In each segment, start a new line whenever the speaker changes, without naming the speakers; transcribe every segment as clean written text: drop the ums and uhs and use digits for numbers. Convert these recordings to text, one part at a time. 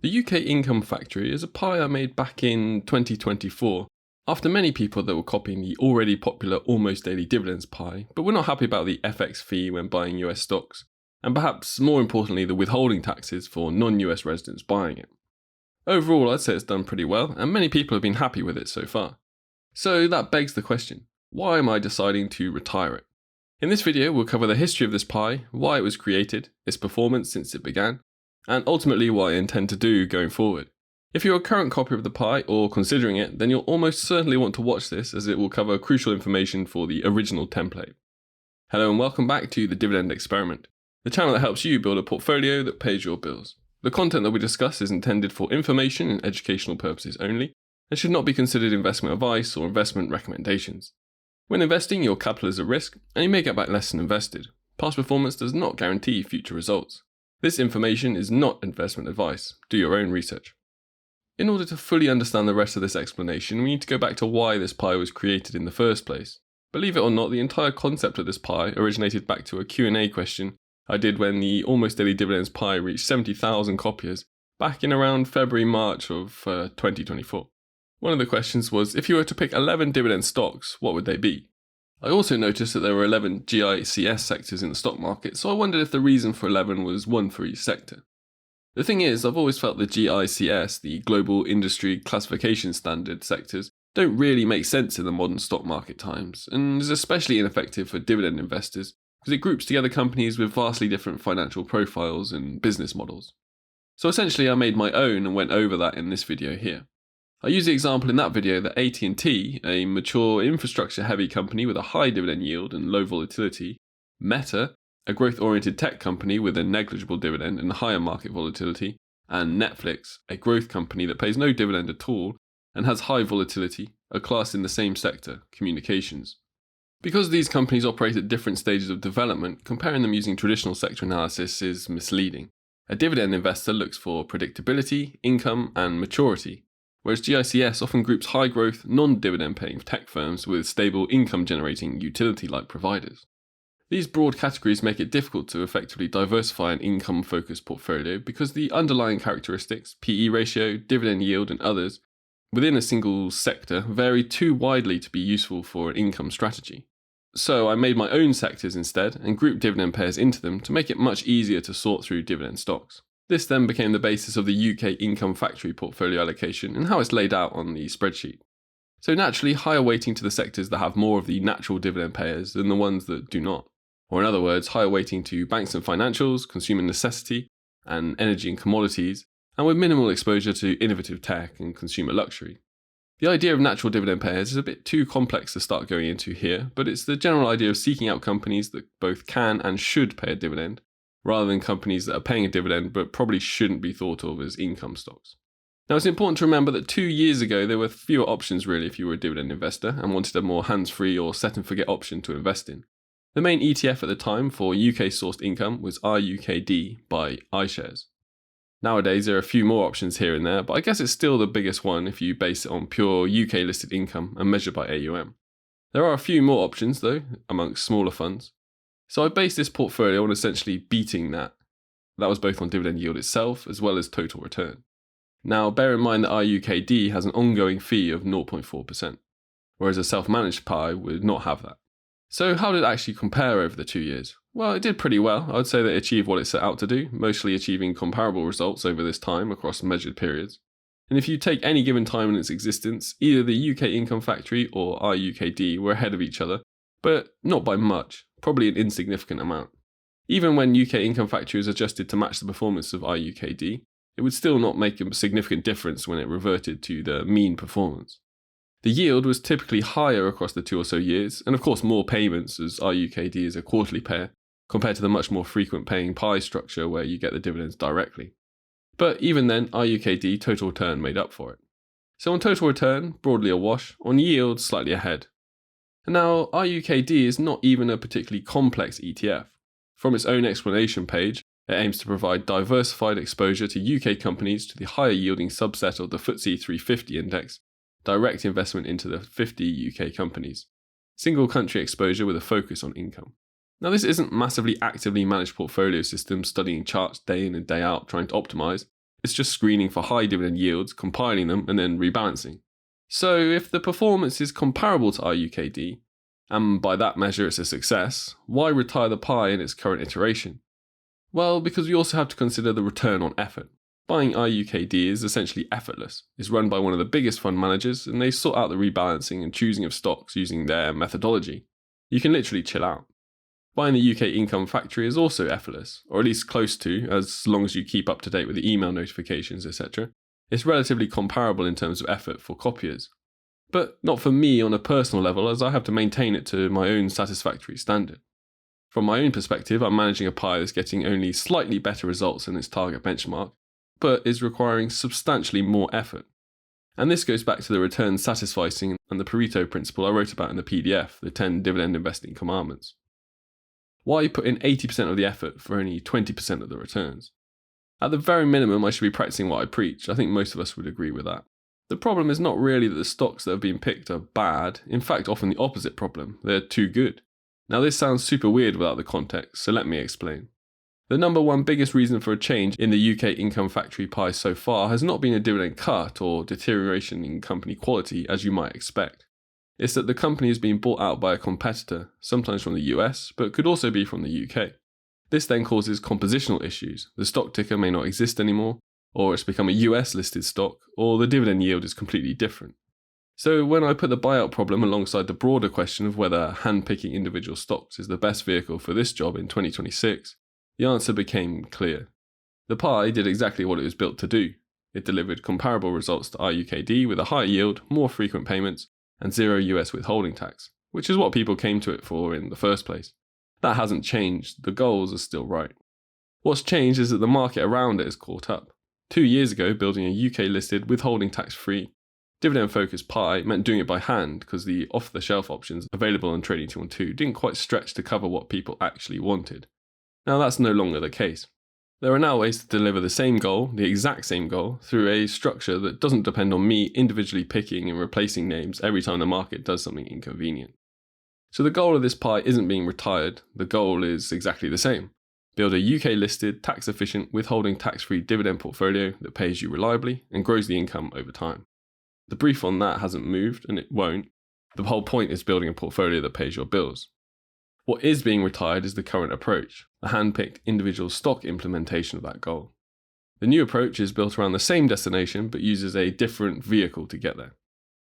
The UK Income Factory is a pie I made back in 2024 after many people that were copying the already popular almost daily dividends pie, but were not happy about the FX fee when buying US stocks, and perhaps more importantly the withholding taxes for non-US residents buying it. Overall, I'd say it's done pretty well, and many people have been happy with it so far. So that begs the question, why am I deciding to retire it? In this video, we'll cover the history of this pie, why it was created, its performance since it began, and ultimately what I intend to do going forward. If you're a current copier of the pie or considering it, then you'll almost certainly want to watch this as it will cover crucial information for the original template. Hello and welcome back to the Dividend Experiment, the channel that helps you build a portfolio that pays your bills. The content that we discuss is intended for information and educational purposes only, and should not be considered investment advice or investment recommendations. When investing, your capital is at risk, and you may get back less than invested. Past performance does not guarantee future results. This information is not investment advice. Do your own research. In order to fully understand the rest of this explanation, we need to go back to why this pie was created in the first place. Believe it or not, the entire concept of this pie originated back to a Q&A question I did when the almost daily dividends pie reached 70,000 copiers back in around February-March of 2024. One of the questions was, if you were to pick 11 dividend stocks, what would they be? I also noticed that there were 11 GICS sectors in the stock market, so I wondered if the reason for 11 was one for each sector. The thing is, I've always felt the GICS, the Global Industry Classification Standard sectors, don't really make sense in the modern stock market times, and is especially ineffective for dividend investors because it groups together companies with vastly different financial profiles and business models. So essentially I made my own and went over that in this video here. I used the example in that video that AT&T, a mature infrastructure-heavy company with a high dividend yield and low volatility, Meta, a growth-oriented tech company with a negligible dividend and higher market volatility, and Netflix, a growth company that pays no dividend at all and has high volatility, are classed in the same sector, communications. Because these companies operate at different stages of development, comparing them using traditional sector analysis is misleading. A dividend investor looks for predictability, income, and maturity, whereas GICS often groups high-growth, non-dividend paying tech firms with stable income-generating utility-like providers. These broad categories make it difficult to effectively diversify an income-focused portfolio because the underlying characteristics, PE ratio, dividend yield, and others, within a single sector vary too widely to be useful for an income strategy. So I made my own sectors instead and grouped dividend pairs into them to make it much easier to sort through dividend stocks. This then became the basis of the UK Income Factory portfolio allocation and how it's laid out on the spreadsheet. So naturally, higher weighting to the sectors that have more of the natural dividend payers than the ones that do not. Or in other words, higher weighting to banks and financials, consumer necessity, and energy and commodities, and with minimal exposure to innovative tech and consumer luxury. The idea of natural dividend payers is a bit too complex to start going into here, but it's the general idea of seeking out companies that both can and should pay a dividend, rather than companies that are paying a dividend but probably shouldn't be thought of as income stocks. Now it's important to remember that 2 years ago there were fewer options really if you were a dividend investor and wanted a more hands-free or set-and-forget option to invest in. The main ETF at the time for UK-sourced income was RUKD by iShares. Nowadays there are a few more options here and there, but I guess it's still the biggest one if you base it on pure UK-listed income and measure by AUM. There are a few more options though, amongst smaller funds. So I based this portfolio on essentially beating that. That was both on dividend yield itself as well as total return. Now bear in mind that RUKD has an ongoing fee of 0.4%, whereas a self-managed pie would not have that. So how did it actually compare over the 2 years? Well, it did pretty well. I would say that it achieved what it set out to do, mostly achieving comparable results over this time across measured periods. And if you take any given time in its existence, either the UK Income Factory or RUKD were ahead of each other, but not by much, probably an insignificant amount. Even when UK Income Factory was adjusted to match the performance of RUKD, it would still not make a significant difference when it reverted to the mean performance. The yield was typically higher across the 2 or so years, and of course more payments as RUKD is a quarterly payer, compared to the much more frequent paying pie structure where you get the dividends directly. But even then, RUKD total return made up for it. So on total return, broadly a wash, on yield, slightly ahead. And now, RUKD is not even a particularly complex ETF. From its own explanation page, it aims to provide diversified exposure to UK companies to the higher yielding subset of the FTSE 350 index, direct investment into the 50 UK companies, single country exposure with a focus on income. Now this isn't massively actively managed portfolio systems studying charts day in and day out trying to optimize, It's just screening for high dividend yields, compiling them, and then rebalancing. So if the performance is comparable to RUKD, and by that measure it's a success, why retire the pie in its current iteration? Well, because we also have to consider the return on effort. Buying RUKD is essentially effortless. It's run by one of the biggest fund managers, and they sort out the rebalancing and choosing of stocks using their methodology. You can literally chill out. Buying the UK income factory is also effortless, or at least close to, as long as you keep up to date with the email notifications, etc. It's relatively comparable in terms of effort for copiers. But not for me on a personal level, as I have to maintain it to my own satisfactory standard. From my own perspective, I'm managing a pie that's getting only slightly better results than its target benchmark, but is requiring substantially more effort. And this goes back to the return satisficing and the Pareto principle I wrote about in the PDF, the 10 dividend investing commandments. Why put in 80% of the effort for only 20% of the returns? At the very minimum, I should be practicing what I preach. I think most of us would agree with that. The problem is not really that the stocks that have been picked are bad, in fact often the opposite problem, they're too good. Now this sounds super weird without the context, so let me explain. The number one biggest reason for a change in the UK income factory pie so far has not been a dividend cut or deterioration in company quality as you might expect. It's that the company is being bought out by a competitor, sometimes from the US, but could also be from the UK. This then causes compositional issues. The stock ticker may not exist anymore, or it's become a US listed stock, or the dividend yield is completely different. So when I put the buyout problem alongside the broader question of whether handpicking individual stocks is the best vehicle for this job in 2026, the answer became clear. The pie did exactly what it was built to do. It delivered comparable results to RUKD with a higher yield, more frequent payments, and zero US withholding tax, which is what people came to it for in the first place. That hasn't changed, the goals are still right. What's changed is that the market around it has caught up. 2 years ago, building a UK listed withholding tax free, dividend focused pie meant doing it by hand because the off the shelf options available on Trading 212 didn't quite stretch to cover what people actually wanted. Now that's no longer the case. There are now ways to deliver the same goal, the exact same goal, through a structure that doesn't depend on me individually picking and replacing names every time the market does something inconvenient. So the goal of this pie isn't being retired, the goal is exactly the same. Build a UK listed, tax efficient, withholding tax free dividend portfolio that pays you reliably and grows the income over time. The brief on that hasn't moved, and it won't. The whole point is building a portfolio that pays your bills. What is being retired is the current approach, the hand-picked individual stock implementation of that goal. The new approach is built around the same destination but uses a different vehicle to get there.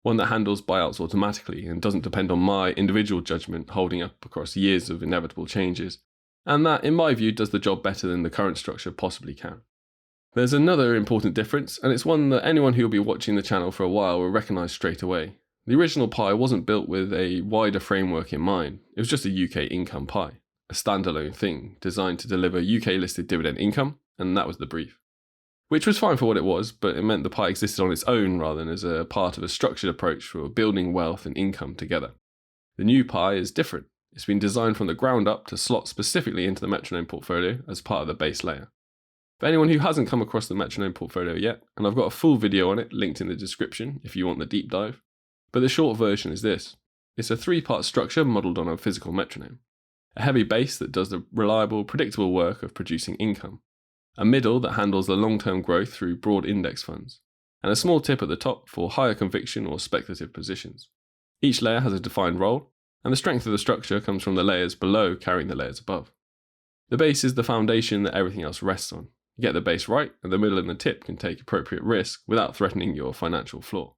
One that handles buyouts automatically and doesn't depend on my individual judgment holding up across years of inevitable changes, and that, in my view, does the job better than the current structure possibly can. There's another important difference, and it's one that anyone who will be watching the channel for a while will recognise straight away. The original pie wasn't built with a wider framework in mind. It was just a UK income pie, a standalone thing designed to deliver UK listed dividend income, and that was the brief. Which was fine for what it was, but it meant the pie existed on its own rather than as a part of a structured approach for building wealth and income together. The new pie is different. It's been designed from the ground up to slot specifically into the metronome portfolio as part of the base layer. For anyone who hasn't come across the metronome portfolio yet, and I've got a full video on it linked in the description if you want the deep dive, but the short version is this. It's a 3-part structure modelled on a physical metronome. A heavy base that does the reliable, predictable work of producing income. A middle that handles the long-term growth through broad index funds. And a small tip at the top for higher conviction or speculative positions. Each layer has a defined role, and the strength of the structure comes from the layers below carrying the layers above. The base is the foundation that everything else rests on. You get the base right, and the middle and the tip can take appropriate risk without threatening your financial floor.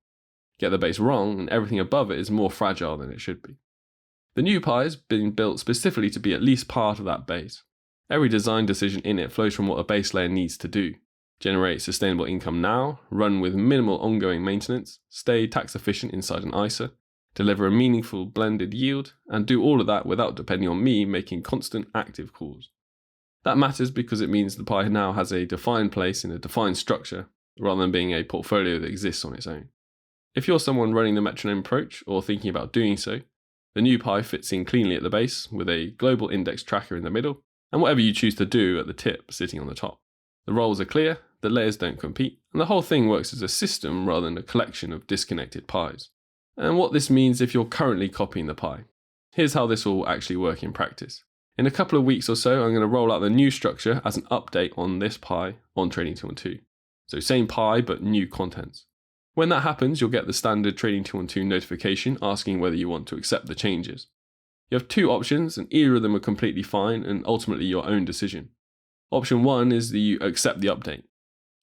Get the base wrong, and everything above it is more fragile than it should be. The new pie has been built specifically to be at least part of that base. Every design decision in it flows from what a base layer needs to do. Generate sustainable income now, run with minimal ongoing maintenance, stay tax efficient inside an ISA, deliver a meaningful blended yield, and do all of that without depending on me making constant active calls. That matters because it means the pie now has a defined place in a defined structure, rather than being a portfolio that exists on its own. If you're someone running the metronome approach or thinking about doing so, the new pie fits in cleanly at the base with a global index tracker in the middle and whatever you choose to do at the tip sitting on the top. The roles are clear, the layers don't compete, and the whole thing works as a system rather than a collection of disconnected pies. And what this means if you're currently copying the pie. Here's how this will actually work in practice. In a couple of weeks or so, I'm going to roll out the new structure as an update on this pie on Trading 212. So same pie, but new contents. When that happens, you'll get the standard Trading 212 notification asking whether you want to accept the changes. You have two options, and either of them are completely fine and ultimately your own decision. Option 1 is that you accept the update.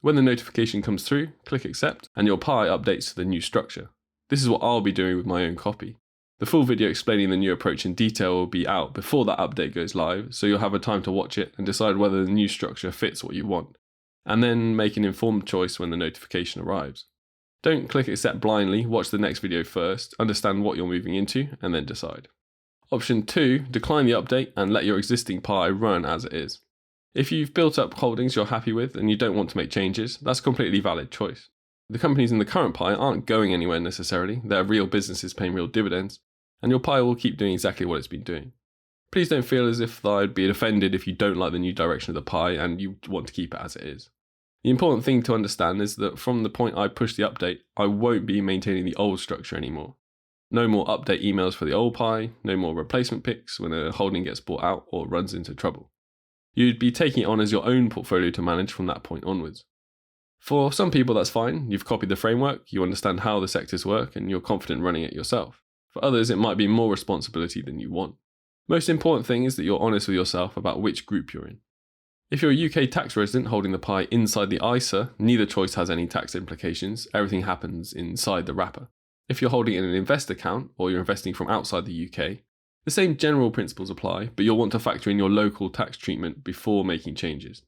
When the notification comes through, click accept, and your pie updates to the new structure. This is what I'll be doing with my own copy. The full video explaining the new approach in detail will be out before that update goes live, so you'll have a time to watch it and decide whether the new structure fits what you want, and then make an informed choice when the notification arrives. Don't click accept blindly, watch the next video first, understand what you're moving into, and then decide. Option 2, decline the update and let your existing pie run as it is. If you've built up holdings you're happy with and you don't want to make changes, that's a completely valid choice. The companies in the current pie aren't going anywhere necessarily, they're real businesses paying real dividends, and your pie will keep doing exactly what it's been doing. Please don't feel as if I'd be offended if you don't like the new direction of the pie and you want to keep it as it is. The important thing to understand is that from the point I push the update, I won't be maintaining the old structure anymore. No more update emails for the old pie, no more replacement picks when a holding gets bought out or runs into trouble. You'd be taking it on as your own portfolio to manage from that point onwards. For some people that's fine, you've copied the framework, you understand how the sectors work and you're confident running it yourself. For others it might be more responsibility than you want. Most important thing is that you're honest with yourself about which group you're in. If you're a UK tax resident holding the pie inside the ISA, neither choice has any tax implications, everything happens inside the wrapper. If you're holding in an investor account or you're investing from outside the UK, the same general principles apply, but you'll want to factor in your local tax treatment before making changes.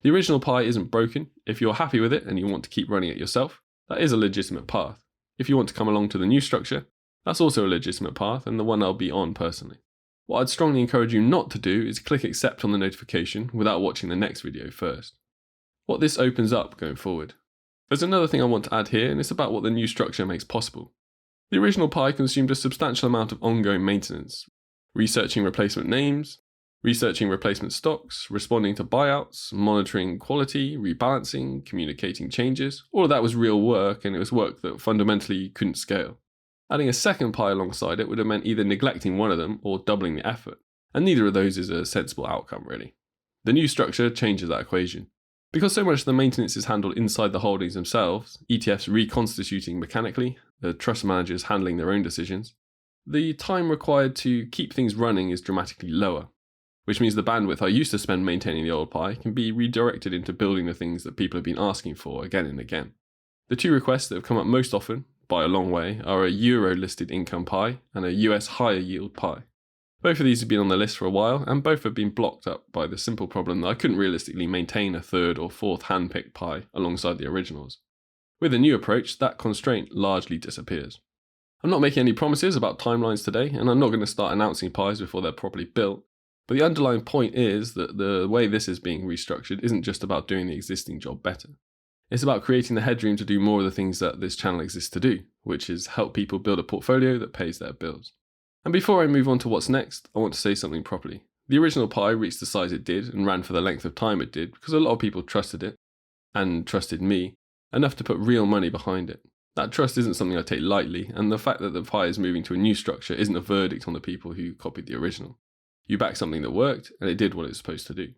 The original pie isn't broken. If you're happy with it and you want to keep running it yourself, that is a legitimate path. If you want to come along to the new structure, that's also a legitimate path and the one I'll be on personally. What I'd strongly encourage you not to do is click accept on the notification without watching the next video first. What this opens up going forward. There's another thing I want to add here, and it's about what the new structure makes possible. The original pie consumed a substantial amount of ongoing maintenance, researching replacement names, researching replacement stocks, responding to buyouts, monitoring quality, rebalancing, communicating changes. All of that was real work, and it was work that fundamentally couldn't scale. Adding a second pie alongside it would have meant either neglecting one of them or doubling the effort, and neither of those is a sensible outcome really. The new structure changes that equation. Because so much of the maintenance is handled inside the holdings themselves, ETFs reconstituting mechanically, the trust managers handling their own decisions, the time required to keep things running is dramatically lower, which means the bandwidth I used to spend maintaining the old pie can be redirected into building the things that people have been asking for again and again. The two requests that have come up most often, by a long way, are a Euro listed income pie and a US higher yield pie. Both of these have been on the list for a while, and both have been blocked up by the simple problem that I couldn't realistically maintain a third or fourth hand-picked pie alongside the originals. With a new approach, that constraint largely disappears. I'm not making any promises about timelines today, and I'm not going to start announcing pies before they're properly built, but the underlying point is that the way this is being restructured isn't just about doing the existing job better. It's about creating the headroom to do more of the things that this channel exists to do, which is help people build a portfolio that pays their bills. And before I move on to what's next, I want to say something properly. The original pie reached the size it did and ran for the length of time it did because a lot of people trusted it, and trusted me, enough to put real money behind it. That trust isn't something I take lightly, and the fact that the pie is moving to a new structure isn't a verdict on the people who copied the original. You backed something that worked, and it did what it was supposed to do.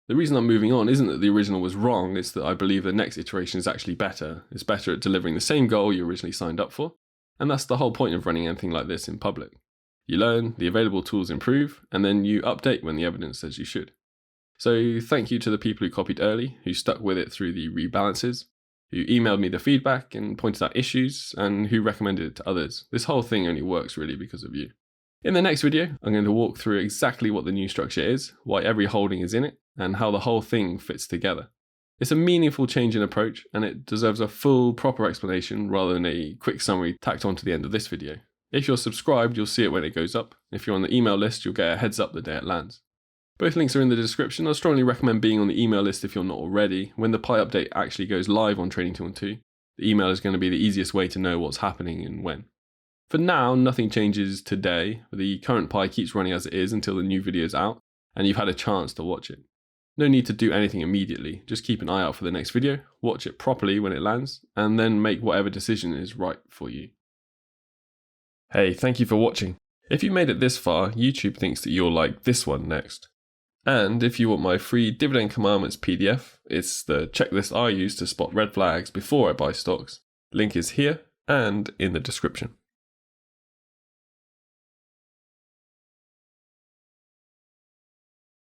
The reason I'm moving on isn't that the original was wrong, it's that I believe the next iteration is actually better. It's better at delivering the same goal you originally signed up for, and that's the whole point of running anything like this in public. You learn, the available tools improve, and then you update when the evidence says you should. So thank you to the people who copied early, who stuck with it through the rebalances, who emailed me the feedback and pointed out issues, and who recommended it to others. This whole thing only works really because of you. In the next video, I'm going to walk through exactly what the new structure is, why every holding is in it, and how the whole thing fits together. It's a meaningful change in approach, and it deserves a full, proper explanation rather than a quick summary tacked on to the end of this video. If you're subscribed, you'll see it when it goes up. If you're on the email list, you'll get a heads up the day it lands. Both links are in the description. I strongly recommend being on the email list if you're not already. When the pie update actually goes live on Trading 212, the email is going to be the easiest way to know what's happening and when. For now, nothing changes today. The current pie keeps running as it is until the new video is out, and you've had a chance to watch it. No need to do anything immediately. Just keep an eye out for the next video, watch it properly when it lands, and then make whatever decision is right for you. Hey, thank you for watching. If you made it this far, YouTube thinks that you'll like this one next. And if you want my free Dividend Commandments PDF, it's the checklist I use to spot red flags before I buy stocks. Link is here and in the description.